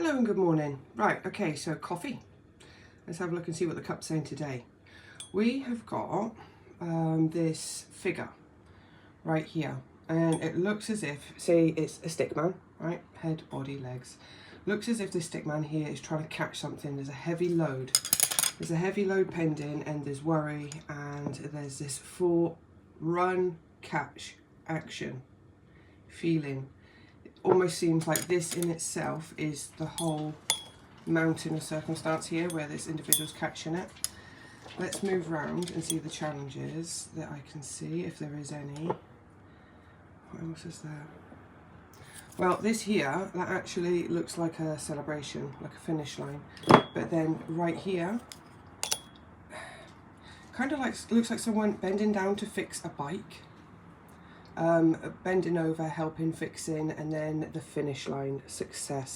Hello and good morning. Right, okay, so coffee. Let's have a look and see what the cup's saying today. We have got this figure right here, and it looks as if, say it's a stick man, right? Head, body, legs. Looks as if this stick man here is trying to catch something. There's a heavy load. There's a heavy load pending, and there's worry, and there's this full run, catch, action feeling. Almost seems like this in itself is the whole mountain of circumstance here where this individual's catching it. Let's move around and see the challenges that I can see, if there is any. What else is there? Well, this here, that actually looks like a celebration, like a finish line. But then right here, kind of like, looks like someone bending down to fix a bike. Bending over, helping, fixing, and then the finish line, success.